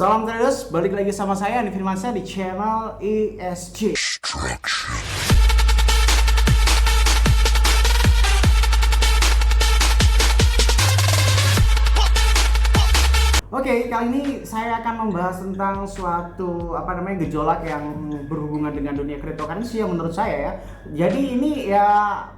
Salam traders, balik lagi sama saya Andi Firmansyah di channel ESG. Oke, kali ini saya akan membahas tentang suatu gejolak yang berhubungan dengan dunia cryptocurrency yang menurut saya ya. Jadi ini ya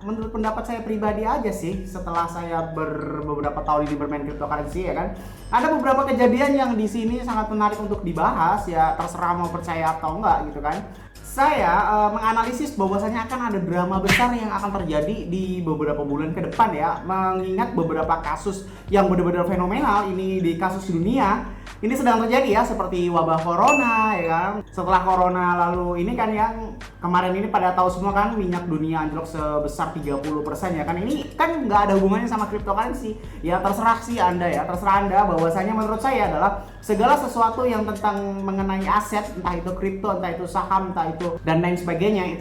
menurut pendapat saya pribadi aja sih, setelah saya beberapa tahun ini bermain cryptocurrency ya kan. Ada beberapa kejadian yang di sini sangat menarik untuk dibahas ya, terserah mau percaya atau enggak gitu kan. Saya menganalisis bahwasanya akan ada drama besar yang akan terjadi di beberapa bulan ke depan ya, mengingat beberapa kasus yang benar-benar fenomenal ini di kasus dunia ini sedang terjadi ya, seperti wabah corona ya kan. Setelah corona lalu ini kan yang kemarin ini pada tahu semua kan, minyak dunia anjlok sebesar 30% ya kan. Ini kan nggak ada hubungannya sama cryptocurrency ya, terserah sih Anda ya, terserah Anda. Bahwasanya menurut saya adalah segala sesuatu yang tentang mengenai aset, entah itu kripto, entah itu saham, entah itu dan lain sebagainya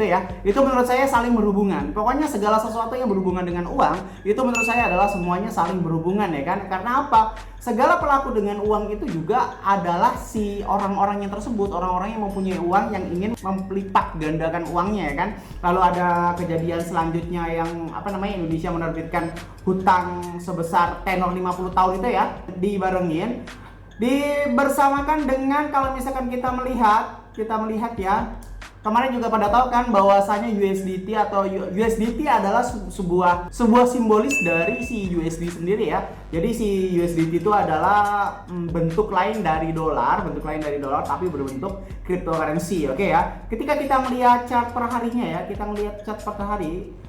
itu menurut saya saling berhubungan. Pokoknya segala sesuatu yang berhubungan dengan uang itu menurut saya adalah semuanya saling berhubungan ya kan. Karena apa? Segala pelaku dengan uang itu juga adalah si orang-orang yang tersebut, orang-orang yang mempunyai uang yang ingin melipat gandakan uangnya ya kan. Lalu ada kejadian selanjutnya yang Indonesia menerbitkan hutang sebesar tenor 50 tahun itu ya, dibersamakan dengan kalau misalkan kita melihat ya, kemarin juga pada tahu kan bahwasanya USDT adalah sebuah simbolis dari si USD sendiri ya. Jadi si USDT itu adalah bentuk lain dari dolar tapi berbentuk cryptocurrency. Oke ya. Ketika kita melihat chart per harinya ya,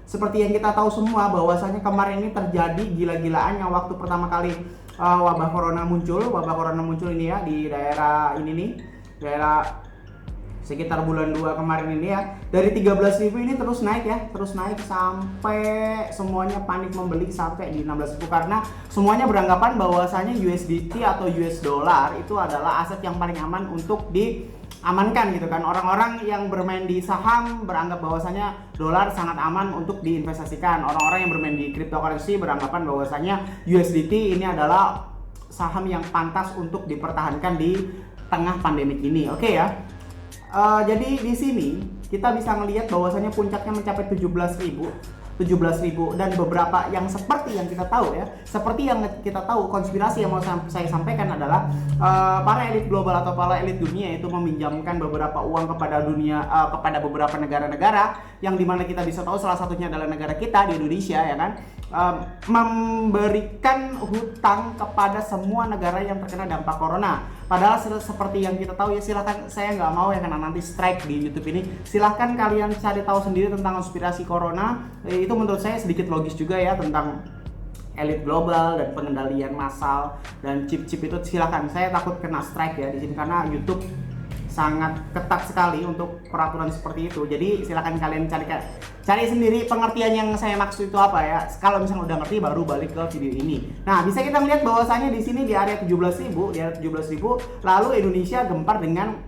seperti yang kita tahu semua bahwasanya kemarin ini terjadi gila-gilaan yang waktu pertama kali wabah corona muncul ini ya di daerah ini nih, daerah sekitar bulan 2 kemarin ini ya. Dari 13.000 ini terus naik sampai semuanya panik membeli sampai di 16.000 karena semuanya beranggapan bahwasanya USDT atau US dollar itu adalah aset yang paling aman untuk diamankan gitu kan. Orang-orang yang bermain di saham beranggap bahwasanya dolar sangat aman untuk diinvestasikan. Orang-orang yang bermain di cryptocurrency beranggapan bahwasanya USDT ini adalah saham yang pantas untuk dipertahankan di tengah pandemik ini. Oke ya. Jadi di sini kita bisa melihat bahwasanya puncaknya mencapai 17.000 dan beberapa yang seperti yang kita tahu konspirasi yang mau saya sampaikan adalah para elit global atau para elit dunia itu meminjamkan beberapa uang kepada kepada beberapa negara-negara yang dimana kita bisa tahu salah satunya adalah negara kita di Indonesia ya kan, memberikan hutang kepada semua negara yang terkena dampak corona. Padahal seperti yang kita tahu ya, silahkan, saya nggak mau ya karena nanti strike di YouTube ini. Silahkan kalian cari tahu sendiri tentang konspirasi corona. Itu menurut saya sedikit logis juga ya, tentang elit global dan pengendalian massal dan chip-chip itu. Silahkan, saya takut kena strike ya di sini karena YouTube sangat ketat sekali untuk peraturan seperti itu. Jadi silakan kalian cari sendiri pengertian yang saya maksud itu apa ya. Kalau misalnya udah ngerti baru balik ke video ini. Nah, bisa kita melihat bahwasanya di sini di area 17.000, lalu Indonesia gempar dengan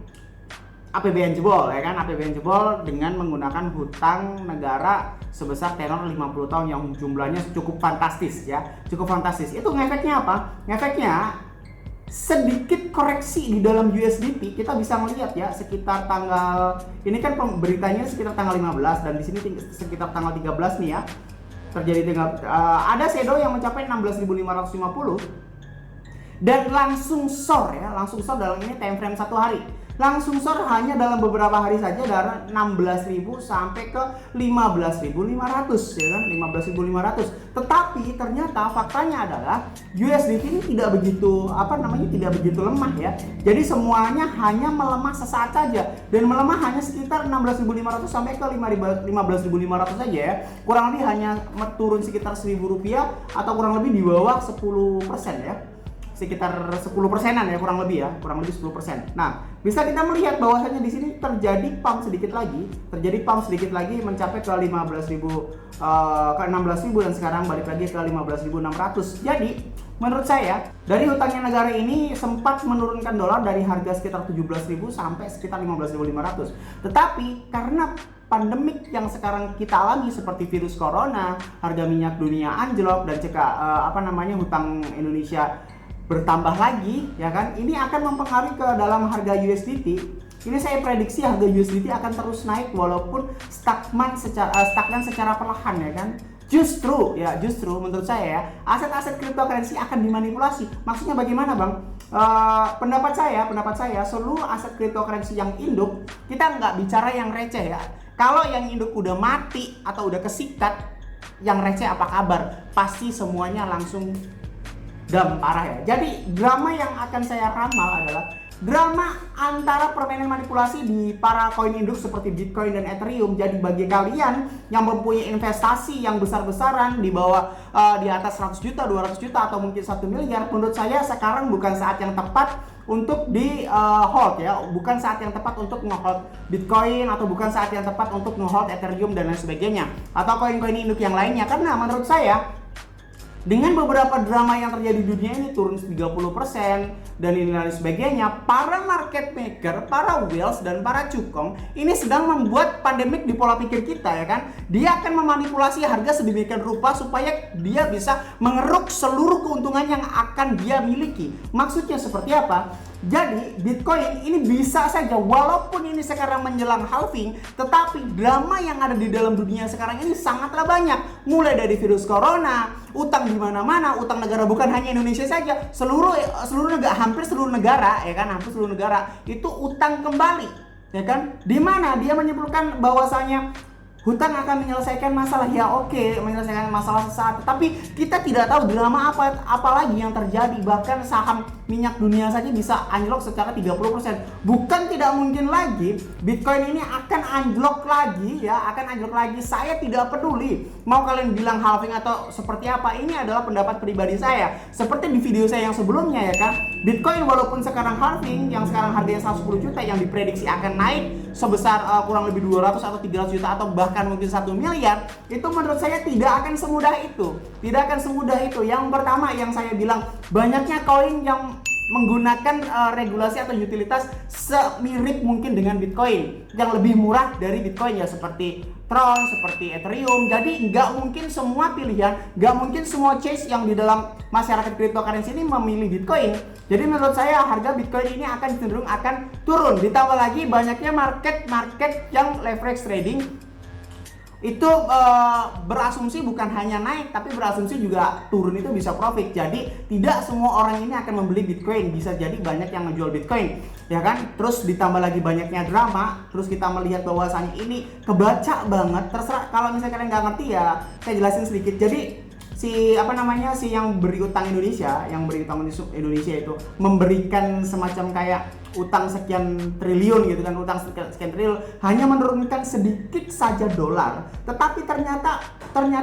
APBN jebol ya kan. APBN jebol dengan menggunakan hutang negara sebesar tenor 50 tahun yang jumlahnya cukup fantastis ya. Cukup fantastis. Itu ngefeknya apa? Ngefeknya sedikit koreksi di dalam USDT. Kita bisa melihat ya, sekitar tanggal ini kan beritanya sekitar tanggal 15 dan di sini sekitar tanggal 13 nih ya, terjadi ada shadow yang mencapai 16.550 dan langsung sor dalam ini time frame 1 hari. Langsung sor hanya dalam beberapa hari saja dari 16.000 sampai ke 15.500 ya kan, 15.500. Tetapi ternyata faktanya adalah USDT ini tidak begitu lemah ya. Jadi semuanya hanya melemah sesaat saja dan melemah hanya sekitar 16.500 sampai ke 15.500 saja ya. Kurang lebih hanya turun sekitar Rp1.000 atau kurang lebih di bawah 10% ya. Sekitar 10%-an ya, kurang lebih 10%. Nah, bisa kita melihat bahwasanya di sini terjadi pump sedikit lagi mencapai ke 16.000 dan sekarang balik lagi ke 15.600. Jadi, menurut saya dari hutangnya negara ini sempat menurunkan dolar dari harga sekitar 17.000 sampai sekitar 15.500. Tetapi karena pandemik yang sekarang kita alami seperti virus corona, harga minyak dunia anjlok dan hutang Indonesia bertambah lagi, ya kan, ini akan mempengaruhi ke dalam harga USDT. Ini saya prediksi harga USDT akan terus naik walaupun stagnan secara perlahan, ya kan. Justru menurut saya ya, aset-aset cryptocurrency akan dimanipulasi. Maksudnya bagaimana, Bang? Pendapat saya seluruh aset cryptocurrency yang induk, kita nggak bicara yang receh ya. Kalau yang induk udah mati atau udah kesikat, yang receh apa kabar? Pasti semuanya langsung dam parah ya. Jadi drama yang akan saya ramal adalah drama antara permainan manipulasi di para koin induk seperti Bitcoin dan Ethereum. Jadi bagi kalian yang mempunyai investasi yang besar-besaran di bawah di atas 100 juta, 200 juta atau mungkin 1 miliar, menurut saya sekarang bukan saat yang tepat untuk di hold ya. Bukan saat yang tepat untuk nge-hold Bitcoin atau bukan saat yang tepat untuk nge-hold Ethereum dan lain sebagainya atau koin-koin induk yang lainnya, karena menurut saya dengan beberapa drama yang terjadi di dunia ini turun 30% dan ini lain sebagainya, para market maker, para whales dan para cukong ini sedang membuat pandemik di pola pikir kita, ya kan. Dia akan memanipulasi harga sedemikian rupa supaya dia bisa mengeruk seluruh keuntungan yang akan dia miliki. Maksudnya seperti apa? Jadi Bitcoin ini bisa saja walaupun ini sekarang menjelang halving, tetapi drama yang ada di dalam dunia sekarang ini sangatlah banyak. Mulai dari virus corona, utang di mana-mana, utang negara bukan hanya Indonesia saja, seluruh negara, hampir seluruh negara, ya kan, hampir seluruh negara itu utang kembali, ya kan? Di mana dia menyebutkan bahwasanya hutang akan menyelesaikan masalah, ya oke, menyelesaikan masalah sesaat, tapi kita tidak tahu drama apa lagi yang terjadi. Bahkan saham minyak dunia saja bisa anjlok secara 30%. Bukan tidak mungkin lagi Bitcoin ini akan anjlok lagi, ya, akan anjlok lagi. Saya tidak peduli mau kalian bilang halving atau seperti apa, ini adalah pendapat pribadi saya. Seperti di video saya yang sebelumnya, ya kan, Bitcoin walaupun sekarang halving, yang sekarang harganya 110 juta, yang diprediksi akan naik sebesar kurang lebih 200 atau 300 juta atau bahkan mungkin 1 miliar, itu menurut saya tidak akan semudah itu. Tidak akan semudah itu. Yang pertama yang saya bilang, banyaknya koin yang menggunakan regulasi atau utilitas semirip mungkin dengan Bitcoin, yang lebih murah dari Bitcoin, ya, seperti Tron, seperti Ethereum. Jadi nggak mungkin semua pilihan, nggak mungkin semua chase yang di dalam masyarakat cryptocurrency ini memilih Bitcoin. Jadi menurut saya harga Bitcoin ini akan cenderung akan turun. Ditambah lagi banyaknya market yang leverage trading itu berasumsi bukan hanya naik tapi berasumsi juga turun itu bisa profit. Jadi tidak semua orang ini akan membeli Bitcoin, bisa jadi banyak yang menjual Bitcoin, ya kan. Terus ditambah lagi banyaknya drama, terus kita melihat bahwasannya ini kebaca banget. Terserah kalau misalnya kalian nggak ngerti, ya saya jelasin sedikit. Jadi si yang beri utang Indonesia itu memberikan semacam kayak utang sekian triliun gitu kan, utang sekian triliun, hanya menurunkan sedikit saja dolar, tetapi ternyata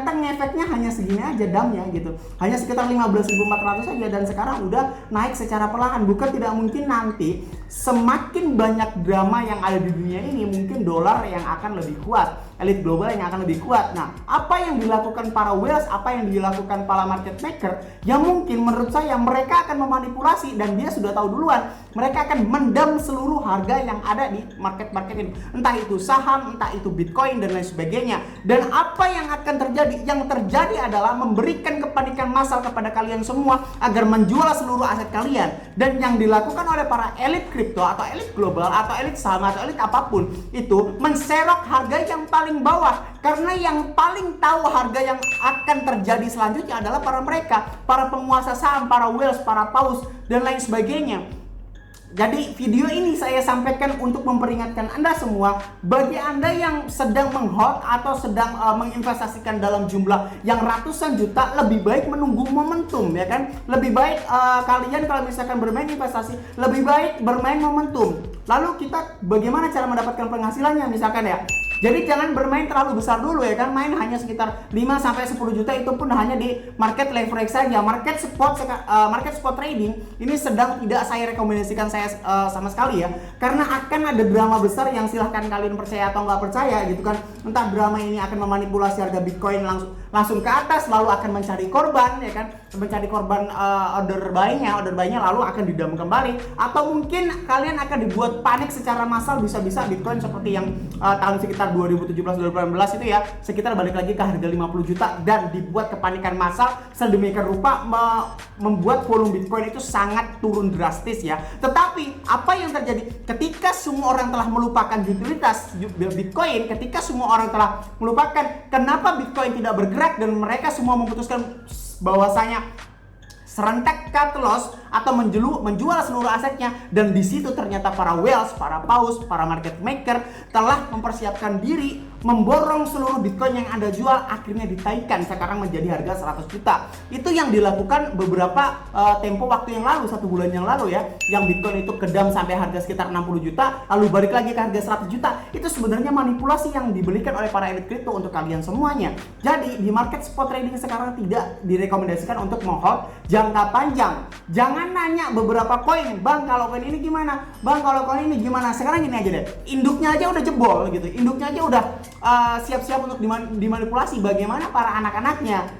ngefeknya hanya segini aja damnya gitu, hanya sekitar 15.400 saja, dan sekarang udah naik secara perlahan. Bukan tidak mungkin nanti semakin banyak drama yang ada di dunia ini, mungkin dolar yang akan lebih kuat, elit global yang akan lebih kuat. Nah, apa yang dilakukan para whales, apa yang dilakukan para market maker, yang mungkin menurut saya mereka akan memanipulasi, dan dia sudah tahu duluan, mereka akan mendam seluruh harga yang ada di market ini, entah itu saham, entah itu Bitcoin dan lain sebagainya. Dan apa yang akan terjadi? Yang terjadi adalah memberikan kepanikan massal kepada kalian semua agar menjual seluruh aset kalian. Dan yang dilakukan oleh para elit kripto atau elit global atau elit saham atau elit apapun itu menserok harga yang paling bawah, karena yang paling tahu harga yang akan terjadi selanjutnya adalah para penguasa saham, para whales, para paus dan lain sebagainya. Jadi video ini saya sampaikan untuk memperingatkan Anda semua, bagi Anda yang sedang menghold atau sedang menginvestasikan dalam jumlah yang ratusan juta, lebih baik menunggu momentum, ya kan? Lebih baik kalian kalau misalkan bermain investasi, lebih baik bermain momentum. Lalu kita bagaimana cara mendapatkan penghasilannya misalkan, ya. Jadi jangan bermain terlalu besar dulu, ya kan, main hanya sekitar 5-10 juta, itu pun hanya di market leverage saja. Market spot trading ini sedang tidak saya rekomendasikan sama sekali, ya, karena akan ada drama besar yang silahkan kalian percaya atau nggak percaya gitu kan. Entah drama ini akan memanipulasi harga Bitcoin langsung langsung ke atas, lalu akan mencari korban, ya kan, mencari korban order buy-nya lalu akan didam kembali, atau mungkin kalian akan dibuat panik secara massal, bisa-bisa Bitcoin seperti yang tahun sekitar 2017-2018 itu ya, sekitar balik lagi ke harga 50 juta dan dibuat kepanikan massal sedemikian rupa membuat volume Bitcoin itu sangat turun drastis ya. Tetapi apa yang terjadi ketika semua orang telah melupakan utilitas Bitcoin, ketika semua orang telah melupakan kenapa Bitcoin tidak bergerak dan mereka semua memutuskan bahwasanya serentak cut loss atau menjual seluruh asetnya, dan di situ ternyata para whales, para paus, para market maker telah mempersiapkan diri memborong seluruh Bitcoin yang Anda jual, akhirnya ditaikan sekarang menjadi harga 100 juta. Itu yang dilakukan beberapa tempo waktu yang lalu, 1 bulan yang lalu ya, yang Bitcoin itu kedam sampai harga sekitar 60 juta lalu balik lagi ke harga 100 juta. Itu sebenarnya manipulasi yang diberikan oleh para elit kripto untuk kalian semuanya. Jadi di market spot trading sekarang tidak direkomendasikan untuk menghold jangka panjang. Jangan nanya beberapa koin, bang kalau koin ini gimana, bang kalau koin ini gimana. Sekarang gini aja deh, induknya aja udah jebol gitu, induknya aja udah siap-siap untuk dimanipulasi. Bagaimana para anak-anaknya,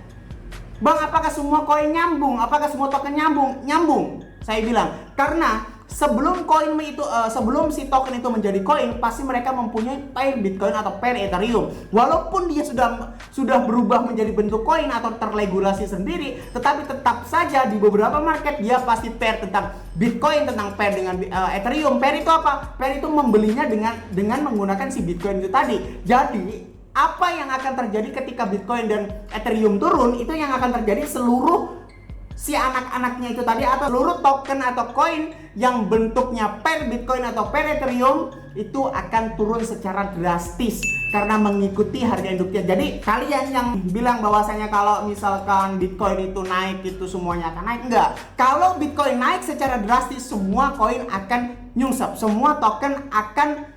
bang apakah semua koin nyambung, apakah semua token nyambung? Nyambung, saya bilang, karena sebelum koin itu sebelum si token itu menjadi koin, pasti mereka mempunyai pair Bitcoin atau pair Ethereum. Walaupun dia sudah berubah menjadi bentuk koin atau terregulasi sendiri, tetapi tetap saja di beberapa market dia pasti pair tentang Bitcoin, tentang pair dengan Ethereum. Pair itu apa? Pair itu membelinya dengan menggunakan si Bitcoin itu tadi. Jadi apa yang akan terjadi ketika Bitcoin dan Ethereum turun, itu yang akan terjadi seluruh si anak-anaknya itu tadi, atau seluruh token atau koin yang bentuknya pair Bitcoin atau pair Ethereum itu akan turun secara drastis karena mengikuti harga induknya. Jadi kalian yang bilang bahwasanya kalau misalkan Bitcoin itu naik itu semuanya akan naik, enggak. Kalau Bitcoin naik secara drastis, semua koin akan nyungsep, semua token akan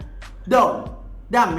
down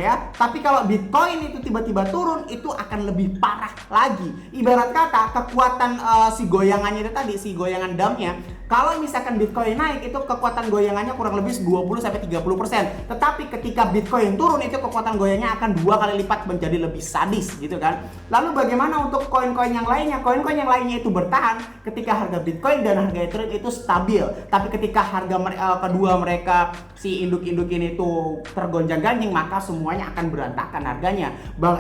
ya. Tapi kalau Bitcoin itu tiba-tiba turun, itu akan lebih parah lagi. Ibarat kata kekuatan si goyangannya itu tadi, si goyangan damnya, kalau misalkan Bitcoin naik, itu kekuatan goyangannya kurang lebih 20-30%. Tetapi ketika Bitcoin turun, itu kekuatan goyangnya akan 2 kali lipat, menjadi lebih sadis gitu kan. Lalu bagaimana untuk koin-koin yang lainnya? Koin-koin yang lainnya itu bertahan ketika harga Bitcoin dan harga Ethereum itu stabil. Tapi ketika harga kedua mereka, si induk-induk ini tuh tergonjang-ganjing, maka semuanya akan berantakan harganya.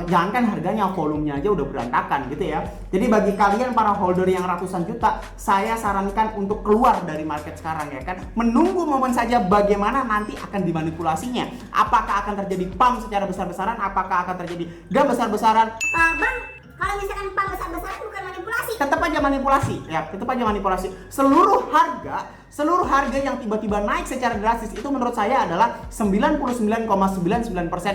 Jangankan harganya, volumenya aja udah berantakan gitu ya. Jadi bagi kalian para holder yang ratusan juta, saya sarankan untuk keluar dari market sekarang ya kan. Menunggu momen saja bagaimana nanti akan dimanipulasinya. Apakah akan terjadi pump secara besar-besaran, apakah akan terjadi gak besar-besaran. Bang, kalau misalkan pump besar-besaran bukan manipulasi. Tetap aja manipulasi ya, tetap aja manipulasi. Seluruh harga yang tiba-tiba naik secara drastis itu menurut saya adalah 99,99%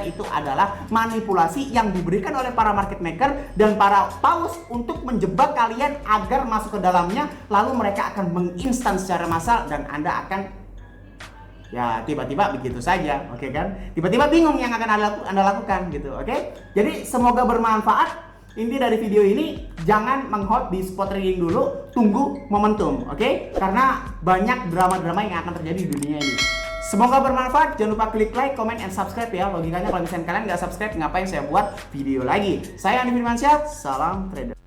itu adalah manipulasi yang diberikan oleh para market maker dan para paus untuk menjebak kalian agar masuk ke dalamnya, lalu mereka akan menginstan secara massal dan Anda akan ya tiba-tiba begitu saja, oke kan? Tiba-tiba bingung yang akan Anda lakukan gitu, oke? Jadi semoga bermanfaat. Inti dari video ini, jangan menghold di spot trading dulu, tunggu momentum, oke? Karena banyak drama-drama yang akan terjadi di dunia ini. Semoga bermanfaat, jangan lupa klik like, comment, and subscribe ya. Logikanya kalau misalnya kalian nggak subscribe, ngapain saya buat video lagi? Saya Andi Firmansyah, salam trader.